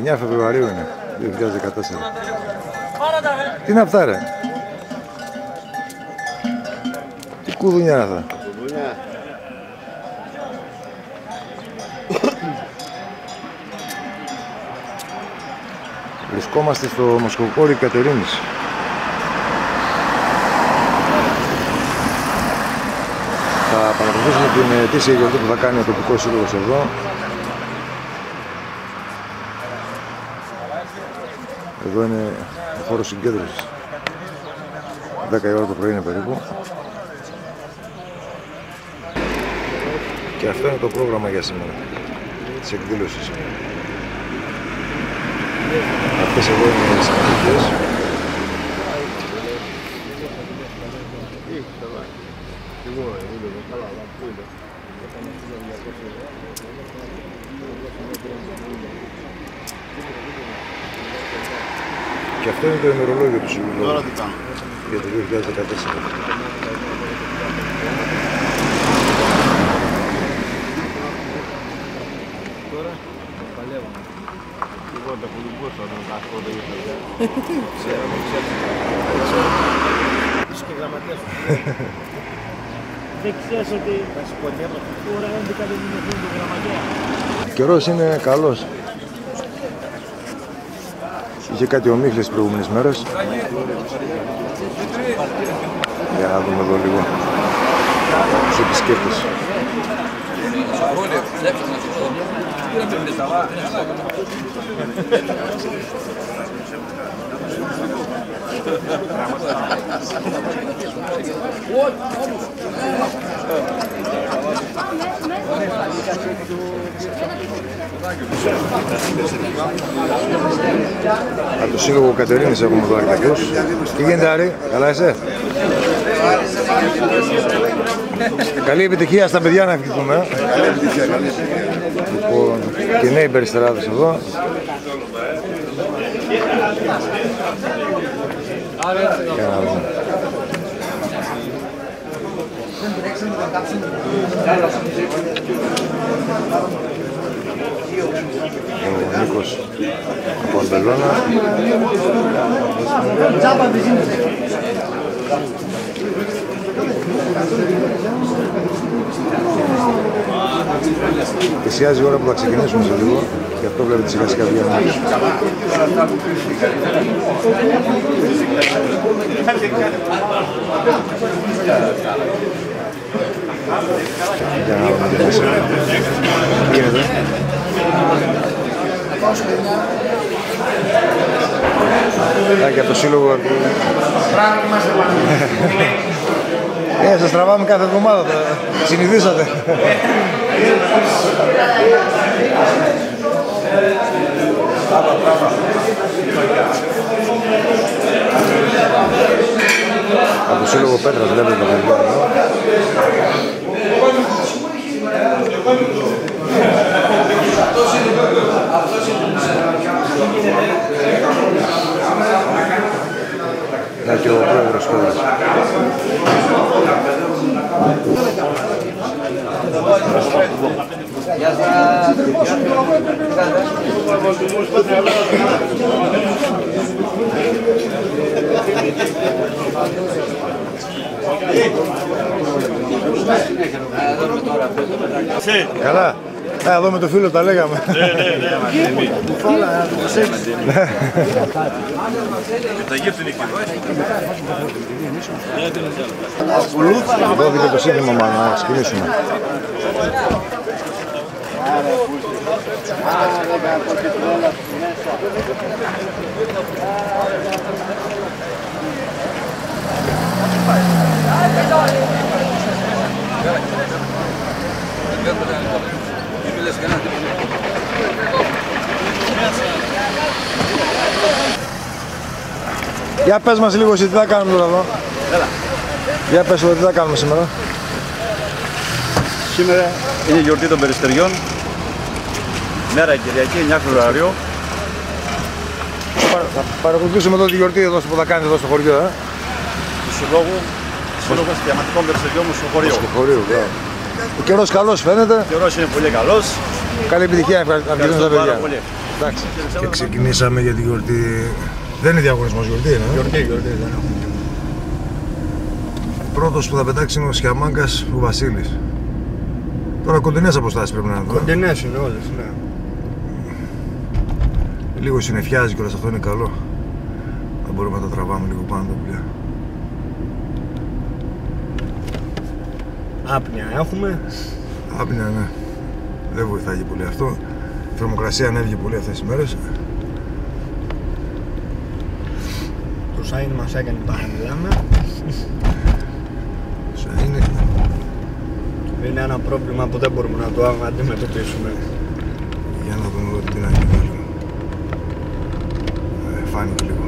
9 Φεβρουαρίου είναι, 2014. Τι είναι αυτά ρε? Τι κουδουνιά είναι αυτά? Βρισκόμαστε στο Μοσχοβικό Κατερίνης. Θα παρακολουθήσουμε την ετήσια γιορτή που θα κάνει ο τοπικός σύλλογος εδώ. Εδώ είναι ο χώρος συγκέντρωσης. 10 η ώρα το πρωί είναι περίπου. Και αυτό είναι το πρόγραμμα για σήμερα της εκδήλωσης. Αυτές εδώ είναι οι συμμετοχές. Και αυτό είναι το ημερολόγιο του Συλλόγου για το 2014. Δεν ξέρεις ότι τώρα 11 δεν είναι το γραμματέα. Ο καιρός είναι καλός. Είχε κάτι ομίχλες τις προηγούμενες μέρες. Για να δούμε εδώ λίγο τους επισκέπτες. Από το Σύλλογο Κατερίνης έχουμε εδώ αρκετούς. Τι γίνεται Άρη, καλά είσαι? Καλή επιτυχία στα παιδιά να ευχηθούμε. Λοιπόν, και νέοι περιστεράδες εδώ. Για να δούμε. Ο Νίκος από Αρμπελώνα. Πλησιάζει η ώρα που θα ξεκινήσουμε σε λίγο, γι' αυτό βλέπετε σιγά σιγά βγαίνουμε. Για να δούμε τι μέσα. Τι γίνεται? Και από το Σύλλογο. Σας τραβάμε κάθε εβδομάδα, συνηθίσατε. Από το Σύλλογο Πέτρας βλέπετε το παιδιά εδώ. Να και ο πρόεδρος τώρα. Καλά. Εδώ με το φίλο τα λέγαμε. Κουφάλα, εδώ δείτε το σύνθημα μάλλον, να ξεκινήσουμε. Για πες μας λίγο εσύ τι θα κάνουμε τώρα εδώ. Έλα. Για πες εδώ τι θα κάνουμε σήμερα. Σήμερα είναι η γιορτή των Περιστεριών. Μέρα Κυριακή, 9 Φεβρουαρίου. Θα παρακολουθήσουμε εδώ τη γιορτή εδώ, που θα κάνετε εδώ στο χωριό. Του Συλλόγου Διαματικών Περιστεριών μου στο χωριό. Στο χωριό, ο καιρός καλός φαίνεται. Ο καιρός είναι πολύ καλός. Καλή επιτυχία, ευχαριστούμε τα παιδιά. Πολύ. Εντάξει. Και ξεκινήσαμε για τη γιορτή. Δεν είναι διαγωνισμός, γιορτή είναι. Γιορτή, δεν έχουμε. Πρώτος που θα πετάξει είναι ο Σκιαμάγκας, ο Βασίλης. Τώρα κοντινές αποστάσεις πρέπει να είναι. Κοντινές είναι όλες, ναι. Λίγο συννεφιάζει κιόλας, αυτό είναι καλό. Θα μπορούμε να τα τραβάμε λίγο πάνω τα πουλιά. Άπνοια έχουμε. Άπνοια, ναι. Δεν βοηθάει πολύ αυτό. Η θερμοκρασία ανέβηκε πολύ αυτές τις μέρες. Το Σάιν μας έκανε παραμιλάμε. Είναι ένα πρόβλημα που δεν μπορούμε να το αντιμετωπίσουμε. Για να δούμε εδώ την πινάκη. Φάνηκε λίγο.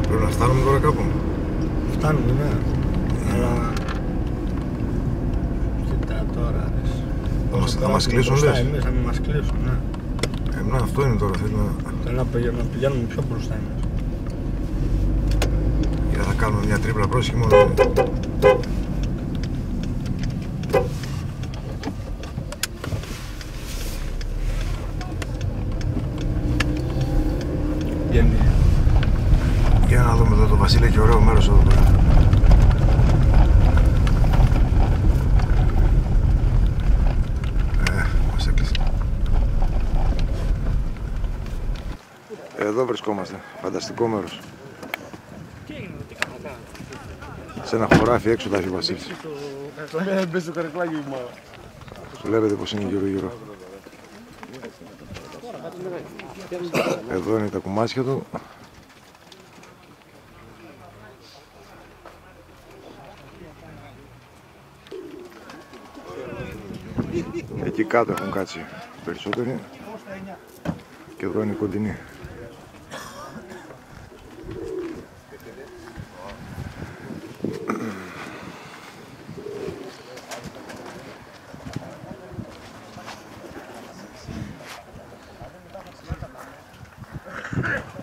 Πρέπει να φτάνουμε τώρα κάπου. Φτάνουμε, ναι. Αλλά... Κοίτα τώρα, Θα μας κλείσουν, λες. Εμείς θα μας κλείσουν, ναι. Να, αυτό είναι τώρα, θέλω να πηγαίνουμε πιο μπροστά εμείς. Για να κάνουμε μια τρίπλα πρόσχη μόνο. Για να δούμε εδώ, το Βασίλη έχει ωραίο μέρος εδώ πέρα. Μας έκλεισε. Εδώ βρισκόμαστε, φανταστικό μέρος. Σε ένα χωράφι έξω τα έχει ο Βασίλης. Βλέπετε πως είναι γύρω-γύρω. Εδώ είναι τα κουμάσια του. Εκεί κάτω έχουν κάτσει περισσότεροι. Και εδώ είναι η κοντινή.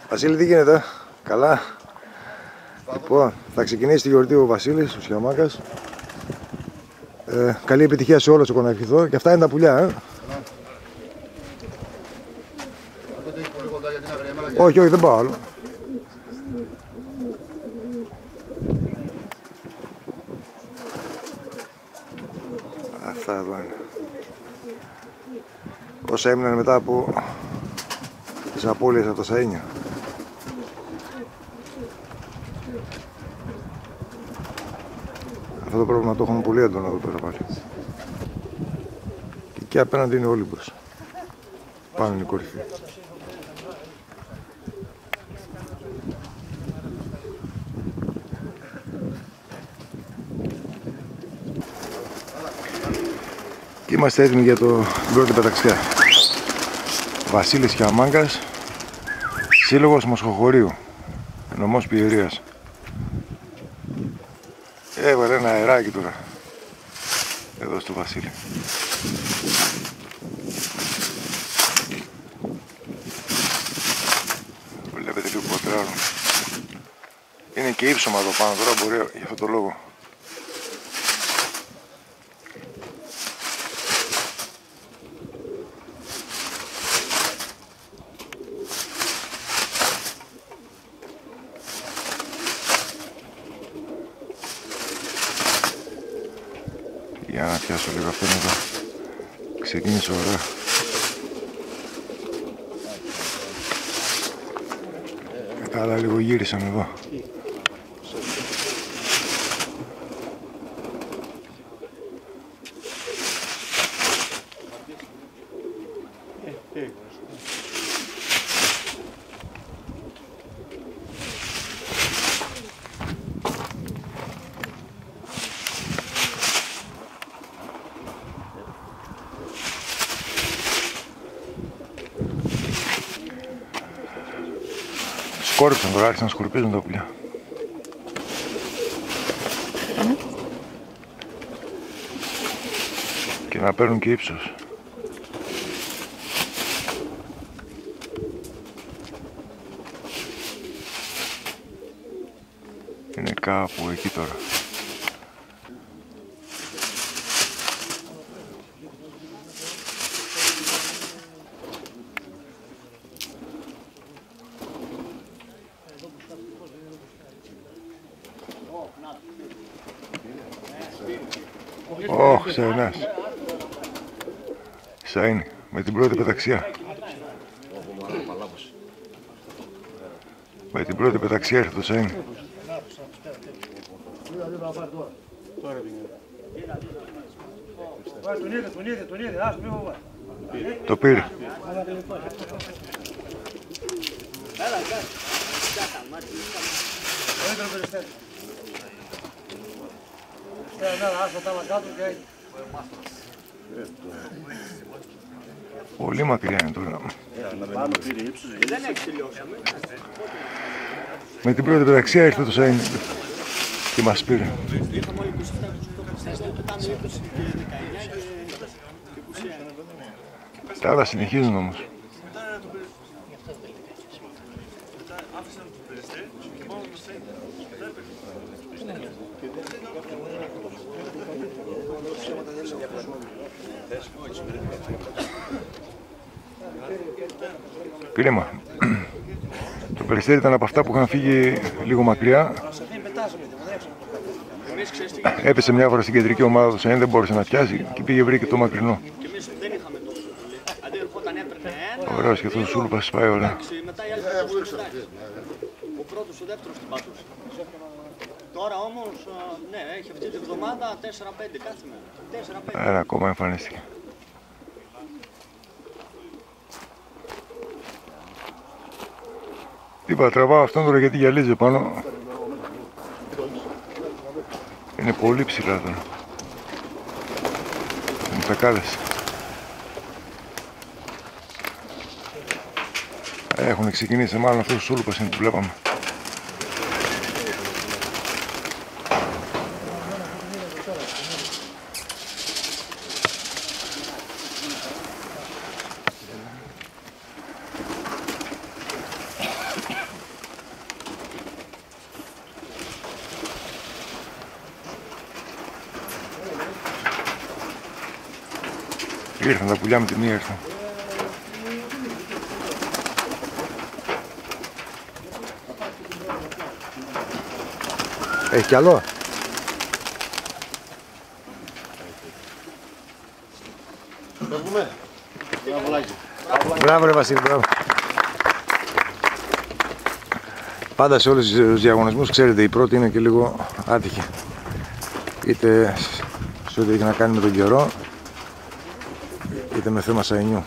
Βασίλη, τι γίνεται, καλά? Λοιπόν, θα ξεκινήσει τη γιορτή ο Βασίλης, ο Σκιαμάκας. Καλή επιτυχία σε όλους, εγώ να ευχηθώ. Και αυτά είναι τα πουλιά, Όχι, δεν πάω άλλο. Αυτά εδώ είναι. Όσα έμειναν μετά από τις απώλειες από τα Σαΐνια. Αυτό το πρόβλημα το έχουμε πολύ έντονο εδώ πέρα πάλι. Και εκεί απέναντι είναι ο Όλυμπος. Πάνω είναι η κορυφή. Και είμαστε έτοιμοι για την πρώτη πεταξιά. Βασίλης Σκιαμάγκας, σύλλογος Μοσχοχωρίου, νομός Πιερίας. Έβαλε ένα αεράκι τώρα εδώ στο Βασίλη. Βλέπετε λίγο ποτράρουν. Είναι και ύψωμα εδώ πάνω τώρα, μπορεί για αυτό το λόγο. Για να πιάσω λίγο αυτόν εδώ. Ξεκίνησε ωραία. Τα άλλα λίγο γύρισαν εδώ. Σκόρπισαν τώρα, άρχισαν να σκορπίζουν τα πουλιά. Και να παίρνουν και ύψος. Είναι κάπου εκεί τώρα. Ωχ, Σαϊνάς. Σαΐν, με την πρώτη πεταξιά. Με την πρώτη πεταξιά έρχεται το Σαΐν. Το πήρε. Πολύ μακριά είναι τώρα. Με την πρώτη πεταξιά ήρθε το Σαΐν και μας πήρε. Τα άλλα συνεχίζουν όμως. Πήρεμα. Το Περιστέρι ήταν από αυτά που είχαν φύγει λίγο μακριά. Έπεσε μια φορά στην κεντρική ομάδα του Σαΐν, δεν μπόρεσε να πιάσει και πήγε βρήκε το μακρινό. Ωραίος και αυτός ο Σούλπας πάει ωραία. Ο πρώτος, ο δεύτερος την πατούσε. Τώρα όμως, ναι, έχει αυτή τη βδομάδα 4-5 κάθε μέρα. 4-5. Ένα ακόμα εμφανίστηκε. Είπα, τραβάω αυτόν τώρα γιατί γυαλίζει πάνω. Είναι πολύ ψηλά τώρα. Είναι τακάδες. Έχουν ξεκινήσει μάλλον αυτός ο Σούλπας είναι που βλέπαμε. Ήρθαν τα πουλιά με τη μία ήρθαν. Έχει κι άλλο. Μπράβο ρε Βασίλη, μπράβο. Πάντα σε όλους τους διαγωνισμούς, ξέρετε, η πρώτη είναι και λίγο άτυχη. Είτε σε ό,τι έχει να κάνει με τον καιρό, είτε με θέμα σαϊνιού.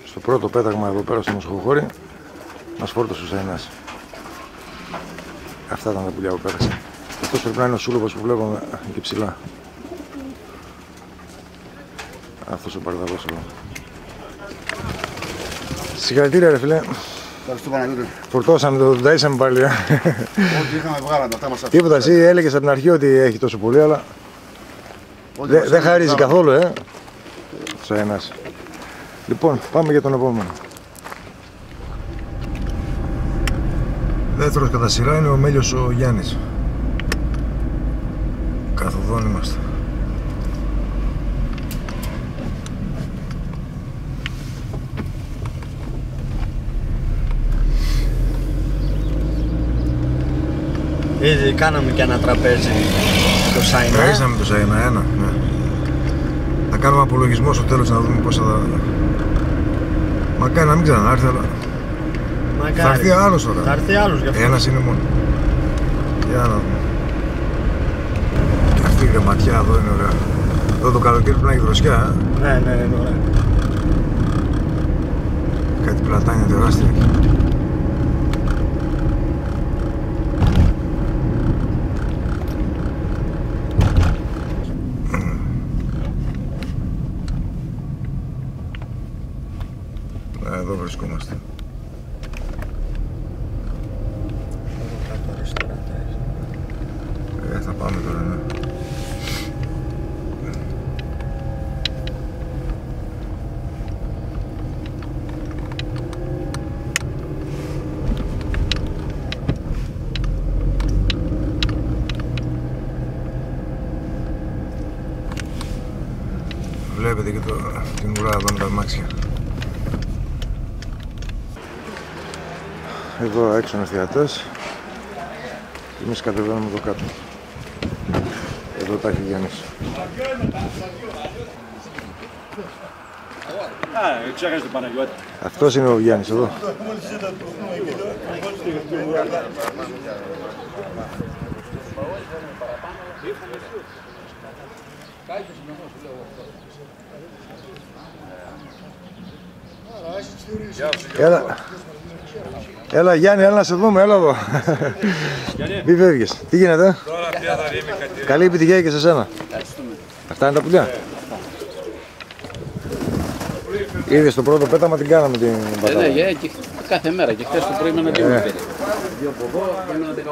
Στο πρώτο πέταγμα εδώ πέρα στο Μοσχοχώρι μας φόρτωσε ο Σαϊνάς. Αυτά ήταν τα πουλιά που πέρασε. Αυτός πρέπει να είναι ο Σούλοπος που βλέπουμε εκεί ψηλά. Αυτός ο Παρδαβός εδώ. Συγχαρητήρια ρε φίλε. Ευχαριστώ Παναγιώτη. Φορτώσαμε το ταΐσαμε πάλι. Ό,τι είχαμε βγάλαμε, αυτά μας άφησαν. Τίποτα, εσύ έλεγες από την αρχή ότι έχει τόσο πολύ, αλλά δεν χαρίζει καθόλου, Σαϊνάς. Λοιπόν, πάμε για τον επόμενο. Δεύτερος κατά σειρά είναι ο Μέλιος ο Γιάννης. Καθοδόν είμαστε. Ήδη κάναμε και ένα τραπέζι το Σαϊνά. Ραίσαμε το Σαϊνά, ένα. Ναι. Θα κάνουμε απολογισμό στο τέλος να δούμε πώς θα... Μακάρι να μην ξανάρθει, αλλά... Μακάρι. Θα έρθει άλλος τώρα. Θα έρθει άλλος γι' αυτό. Ένας είναι μόνο. Για να δούμε. Και αυτή η γραμματιά εδώ είναι ωραία. Εδώ το καλοκαίρι πρέπει να έχει δροσιά. Ναι, είναι ωραία. Κάτι πλατάνια τεράστια. Εδώ βρισκόμαστε. Θα πάμε τώρα, ναι. Βλέπετε και την ουρά εδώ με τα αμάξια. εδώ έξω είναι θεατές και εμείς κατεβαίνουμε εδώ κάτω. Εδώ τα έχει ο Γιάννης. Ξέχασε τον Παναγιώτη. Αυτός είναι ο Γιάννης εδώ. Έλα Γιάννη, έλα να σε δούμε, έλα εδώ. Μη φεύγεις. Τι γίνεται? Καλή επιτυχία και σε σένα. Αυτά είναι τα πουλιά. Είδες το πρώτο πέταμα την κάναμε την πατάτα. Ναι, κάθε μέρα και χθες το πρωί με ένα 2 πέταμα. 2 από εδώ και ένα 18.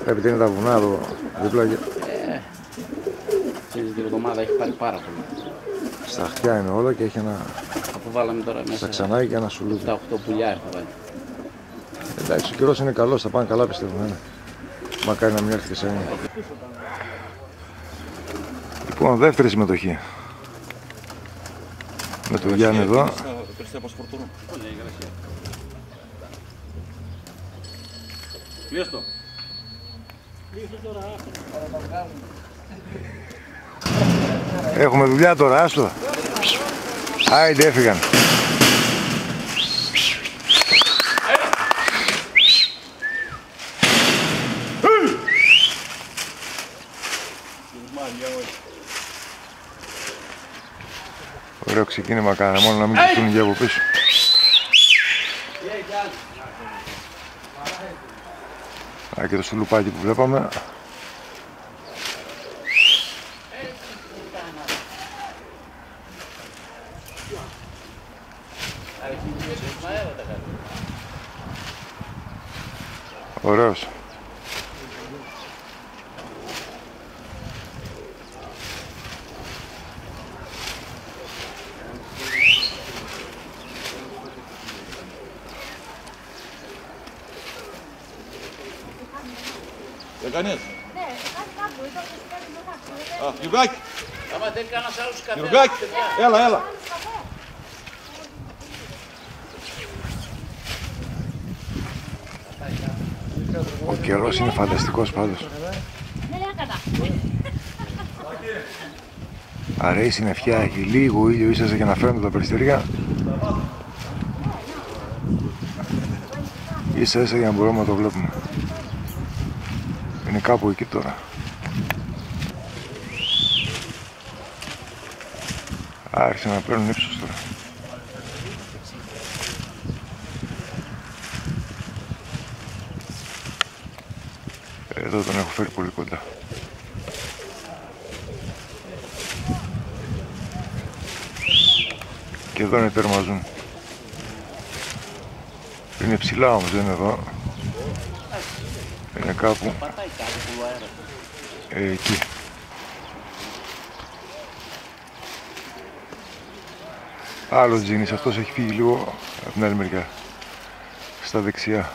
Επειδή είναι τα βουνά εδώ δίπλα και... Την εβδομάδα έχει πάρει πάρα πολύ. Στα χτιά είναι όλα και έχει ένα... Αποβάλαμε τώρα μέσα. Στα ξανά και ένα σουλούδι. Τα 8 πουλιά έχω βάλει. Εντάξει, ο καιρός είναι καλός, θα πάνε καλά πιστεύω. Μακάρι να μην έρθει και σε ένα. Λοιπόν, δεύτερη συμμετοχή. Με τον Γιάννη εδώ. Έχουμε δουλειά τώρα, άστο. Άιντε, έφυγαν. Ωραίο ξεκίνημα κάνανε, μόνο να μην κοιτούν και από πίσω. Α, και το σουλουπάκι που βλέπαμε. Ωραίος. Δεν κάνεις? Ναι, κάπου ήταν και σπέρνει μετά. Γιουργάκη! Άμα δεν κάνας άλλους καφέ. Γιουργάκη! Έλα! Ο καιρός είναι φανταστικός πάντως. Αρέσει η συννεφιά, έχει λίγο ήλιο ίσως για να φαίνονται τα περιστέρια. Ίσα ίσα για να μπορούμε να το βλέπουμε. Είναι κάπου εκεί τώρα. Άρχισε να παίρνουν ύψος τώρα. Εδώ τον έχω φέρει πολύ κοντά. Και εδώ είναι τερμαζούν. Είναι ψηλά όμως, δεν είναι εδώ. Είναι κάπου εκεί. Άλλο τζίνις, αυτός έχει φύγει λίγο από την άλλη μεριά. Στα δεξιά.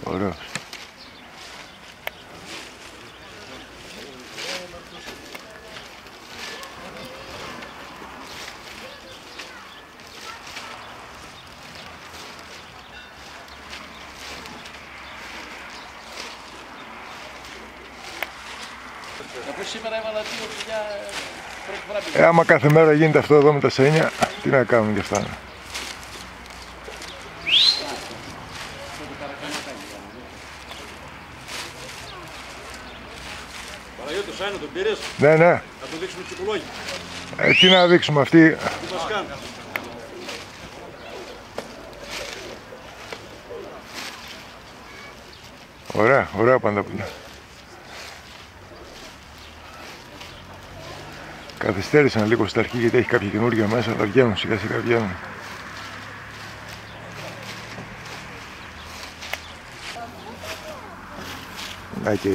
Ωραίος. Άμα κάθε μέρα γίνεται αυτό εδώ με τα σένια, τι να κάνουν κι αυτά. Παναγιώτη, το Σάινο τον πήρες? Ναι. Να το δείξουμε ψυχολόγοι. Τι να δείξουμε αυτοί. Τι μας κάνουν? Ωραία πανταπούλια. Καθυστέρησαν λίγο στην αρχή γιατί έχει κάποια καινούργια μέσα, αλλά βγαίνουν σιγά σιγά βγαίνουν. Να και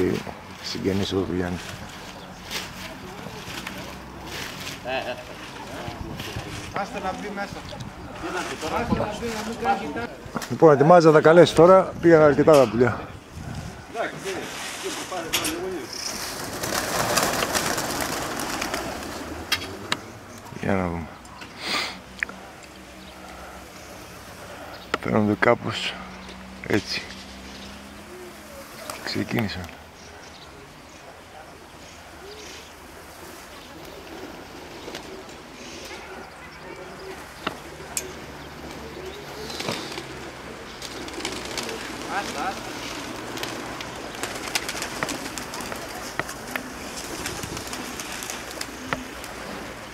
Συγγενείς εδώ του Γιάννη. Άστε να μπει μέσα. Λοιπόν, ετοιμάζα τα καλέσει τώρα, πήγαν αρκετά τα πουλιά. Για να δούμε. Φαίνονται κάπως έτσι. Ξεκίνησαν.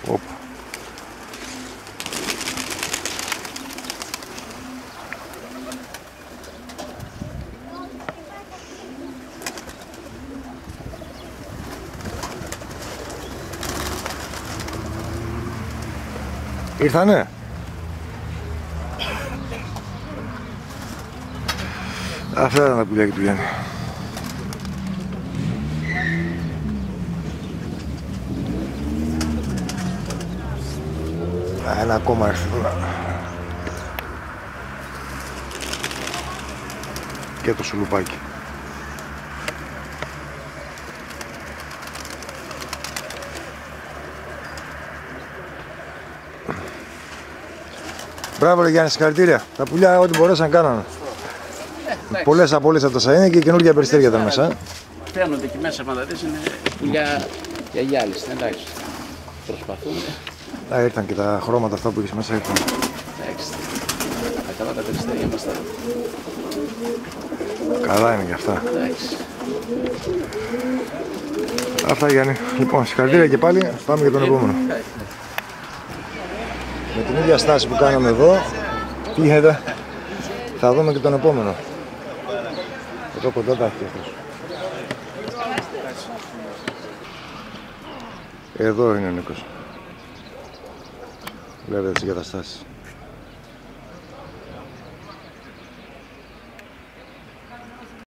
Οπα. Ήρθανε. Αυτά ήταν τα πουλιά και του Γιάννη. Ένα ακόμα έρθει τώρα. Και το σουλουπάκι. Μπράβο ρε Γιάννη, συγχαρητήρια. Τα πουλιά ό,τι μπορέσαν κάνανε. Πολλές απόλυες από τα είναι και καινούργια περιστέρια ήταν μέσα. Φαίνονται εκεί μέσα, μα δεις, είναι πουλιά για γυάλιστα, εντάξει. Προσπαθούν. Ήρθαν και τα χρώματα αυτά που είχες μέσα ήρθαν. Εντάξει. Τα καλά τα περιστέρια μας τα. Καλά είναι και αυτά. Εντάξει. Αυτά Γιάννη. Λοιπόν, συγχαρητήρια και πάλι. Πάμε για τον επόμενο. Με την ίδια στάση που κάναμε εδώ, τι γίνεται, θα δούμε και τον επόμενο. Εδώ κοντά τα έχει αυτός. Εδώ είναι ο Νίκος. Βλέπετε τις εγκαταστάσεις.